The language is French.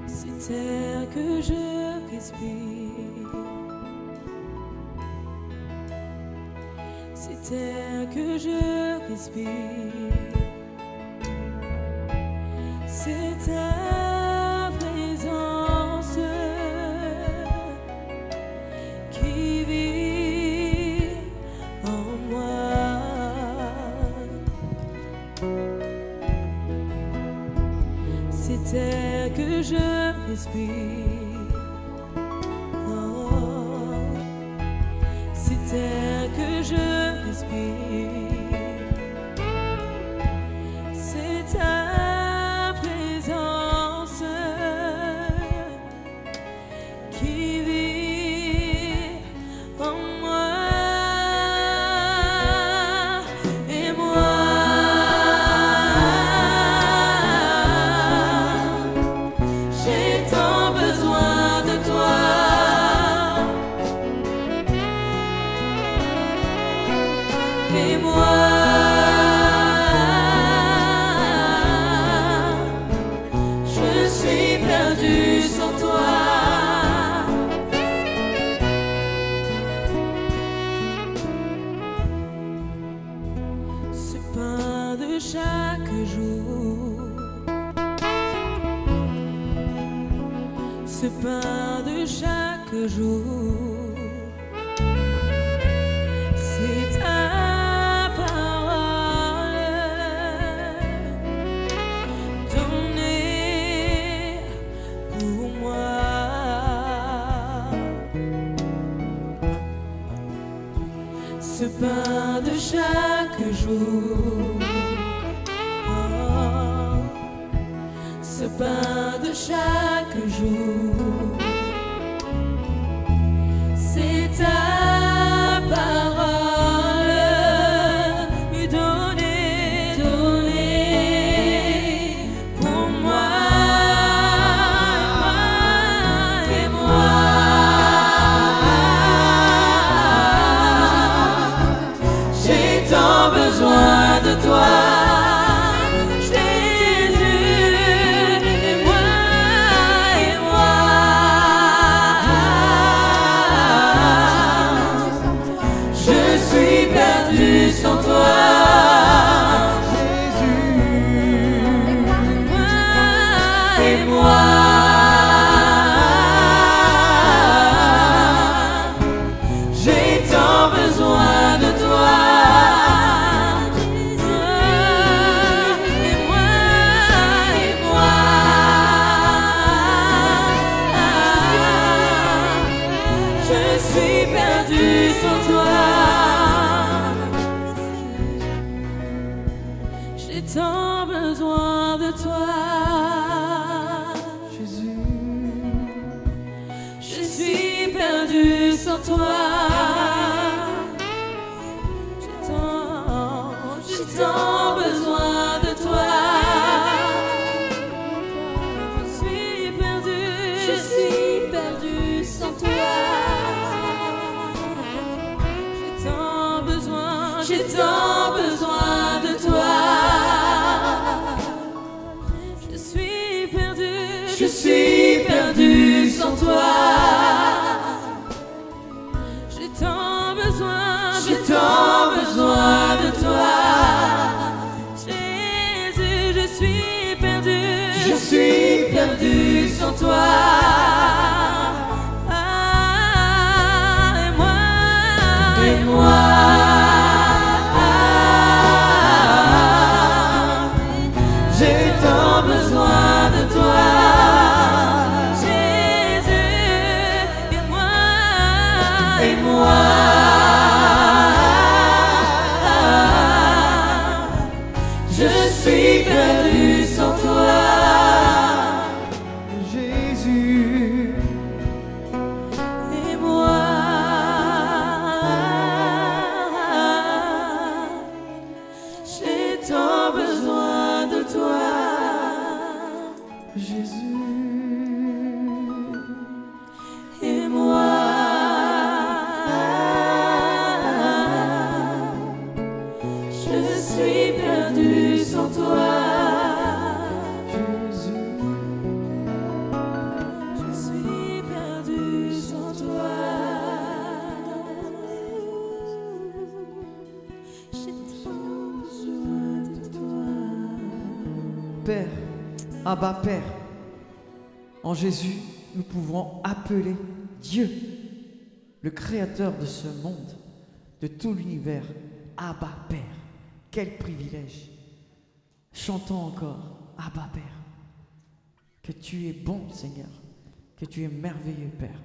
Cet air que je respire, cet air que je respire, c'est ta présence qui vit en moi. Cet air que je respire, oh, cet air que je respire, c'est ta présence qui vit en moi. Et moi, j'ai tant besoin de toi. Et moi, je suis perdue sans toi. Ce pain de chaque jour, ce pain de chaque jour, c'est ta parole donnée pour moi. Ce pain de chaque jour, oh, ce pain de chaque jour, c'est ta parole donnée, donnée pour moi. Et moi, j'ai tant besoin de toi. Sans toi, Jésus, et moi, j'ai tant besoin de toi. Et moi, je suis perdue sans toi. J'ai tant besoin de toi, Jésus. Je suis perdue sans toi. J'ai tant besoin de toi. Je suis perdue sans toi. J'ai tant besoin de toi. Je suis perdue sans toi. J'ai tant besoin de toi. Jésus, je suis perdue sans toi. Ah, et moi, j'ai tant besoin de toi. Et moi, je suis perdue sans toi, Jésus. Et moi, j'ai tant besoin de toi, Jésus. Et moi, je suis perdue sans toi. Père, Abba Père. En Jésus, nous pouvons appeler Dieu, le créateur de ce monde, de tout l'univers, Abba Père. Quel privilège! Chantons encore, Abba Père, que tu es bon Seigneur, que tu es merveilleux Père.